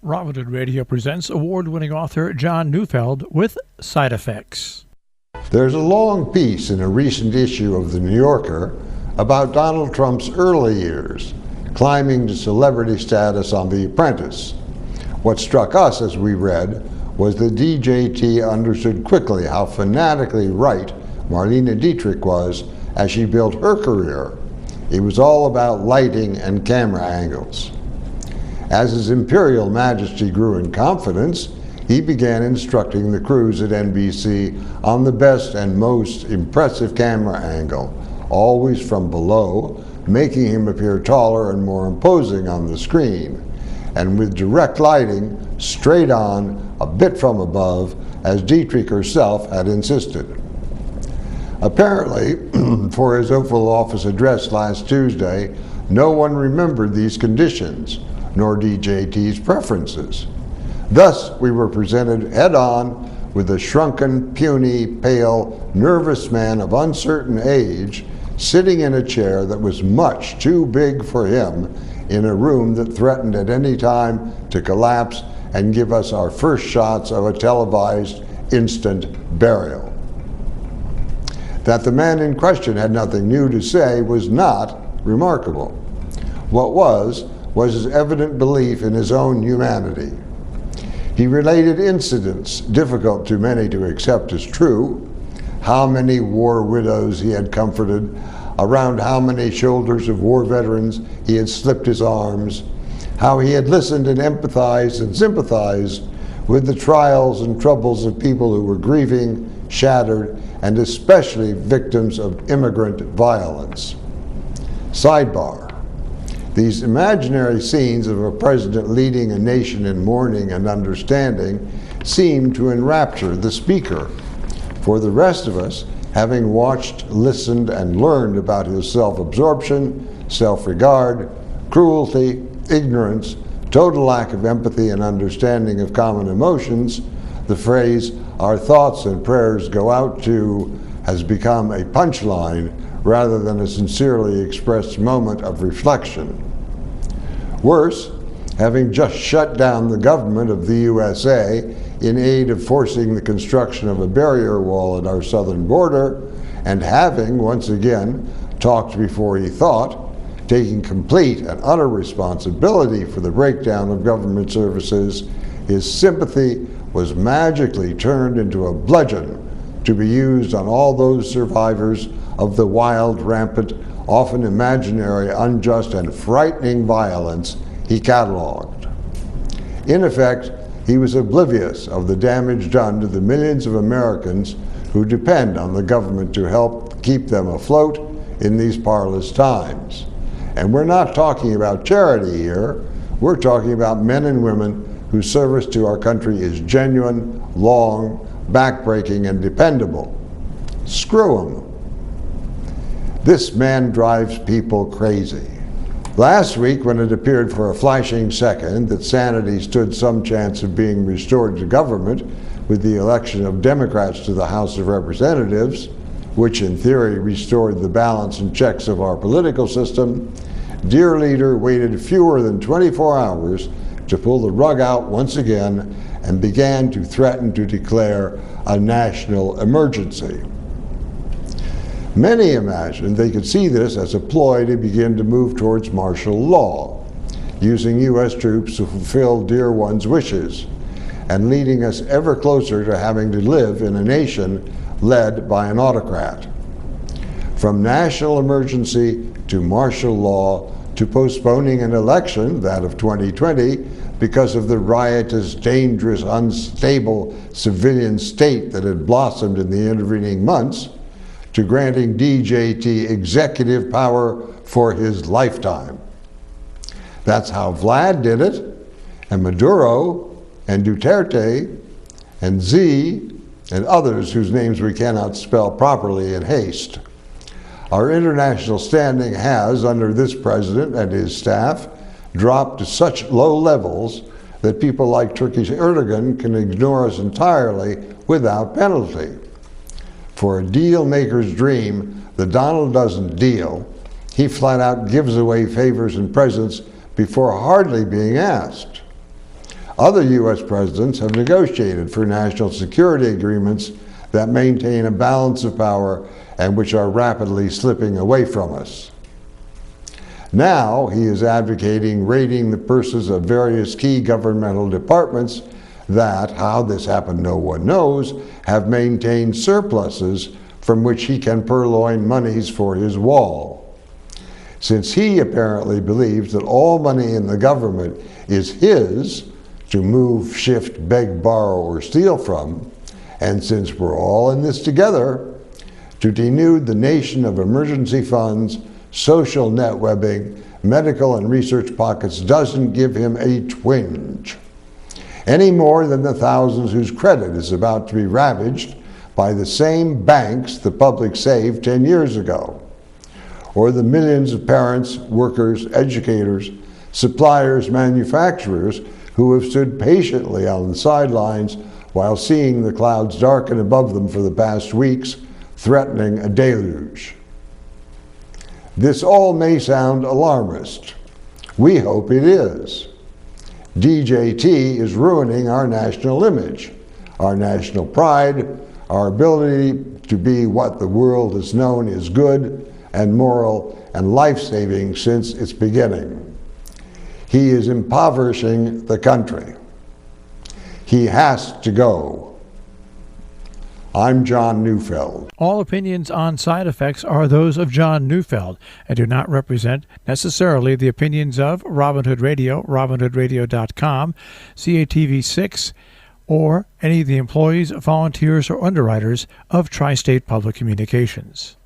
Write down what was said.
Robinhood Radio presents award-winning author John Neufeld with Side Effects. There's a long piece in a recent issue of The New Yorker about Donald Trump's early years, climbing to celebrity status on The Apprentice. What struck us as we read was that DJT understood quickly how fanatically right Marlene Dietrich was as she built her career. It was all about lighting and camera angles. As His Imperial Majesty grew in confidence, he began instructing the crews at NBC on the best and most impressive camera angle, always from below, making him appear taller and more imposing on the screen, and with direct lighting, straight on, a bit from above, as Dietrich herself had insisted. Apparently, for his Oval Office address last Tuesday, no one remembered these conditions, nor DJT's preferences. Thus, we were presented head-on with a shrunken, puny, pale, nervous man of uncertain age sitting in a chair that was much too big for him in a room that threatened at any time to collapse and give us our first shots of a televised instant burial. That the man in question had nothing new to say was not remarkable. What was his evident belief in his own humanity. He related incidents difficult to many to accept as true, how many war widows he had comforted, around how many shoulders of war veterans he had slipped his arms, how he had listened and empathized and sympathized with the trials and troubles of people who were grieving, shattered, and especially victims of immigrant violence. Sidebar. These imaginary scenes of a president leading a nation in mourning and understanding seemed to enrapture the speaker. For the rest of us, having watched, listened, and learned about his self-absorption, self-regard, cruelty, ignorance, total lack of empathy and understanding of common emotions, the phrase, "our thoughts and prayers go out to," has become a punchline rather than a sincerely expressed moment of reflection. Worse, having just shut down the government of the USA in aid of forcing the construction of a barrier wall at our southern border, and having, once again, talked before he thought, taking complete and utter responsibility for the breakdown of government services, his sympathy was magically turned into a bludgeon to be used on all those survivors of the wild, rampant, often imaginary, unjust, and frightening violence he cataloged. In effect, he was oblivious of the damage done to the millions of Americans who depend on the government to help keep them afloat in these parlous times. And we're not talking about charity here, we're talking about men and women whose service to our country is genuine, long, backbreaking, and dependable. Screw him. This man drives people crazy. Last week, when it appeared for a flashing second that sanity stood some chance of being restored to government with the election of Democrats to the House of Representatives, which in theory restored the balance and checks of our political system, dear leader waited fewer than 24 hours to pull the rug out once again and began to threaten to declare a national emergency. Many imagined they could see this as a ploy to begin to move towards martial law, using U.S. troops to fulfill dear ones' wishes, and leading us ever closer to having to live in a nation led by an autocrat. From national emergency to martial law to postponing an election, that of 2020, because of the riotous, dangerous, unstable civilian state that had blossomed in the intervening months, to granting DJT executive power for his lifetime. That's how Vlad did it, and Maduro, and Duterte, and Z, and others whose names we cannot spell properly in haste. Our international standing has, under this president and his staff, dropped to such low levels that people like Turkey's Erdogan can ignore us entirely without penalty. For a deal maker's dream, the Donald doesn't deal. He flat out gives away favors and presents before hardly being asked. Other U.S. presidents have negotiated for national security agreements that maintain a balance of power and which are rapidly slipping away from us. Now he is advocating raiding the purses of various key governmental departments that, how this happened no one knows, have maintained surpluses from which he can purloin monies for his wall. Since he apparently believes that all money in the government is his to move, shift, beg, borrow, or steal from, and since we're all in this together, to denude the nation of emergency funds, social net webbing, medical and research pockets doesn't give him a twinge, any more than the thousands whose credit is about to be ravaged by the same banks the public saved 10 years ago, or the millions of parents, workers, educators, suppliers, manufacturers who have stood patiently on the sidelines while seeing the clouds darken above them for the past weeks, threatening a deluge. This all may sound alarmist. We hope it is. DJT is ruining our national image, our national pride, our ability to be what the world has known is good and moral and life-saving since its beginning. He is impoverishing the country. He has to go. I'm John Neufeld. All opinions on side effects are those of John Neufeld and do not represent necessarily the opinions of Robin Hood Radio, robinhoodradio.com, CATV6, or any of the employees, volunteers, or underwriters of Tri-State Public Communications.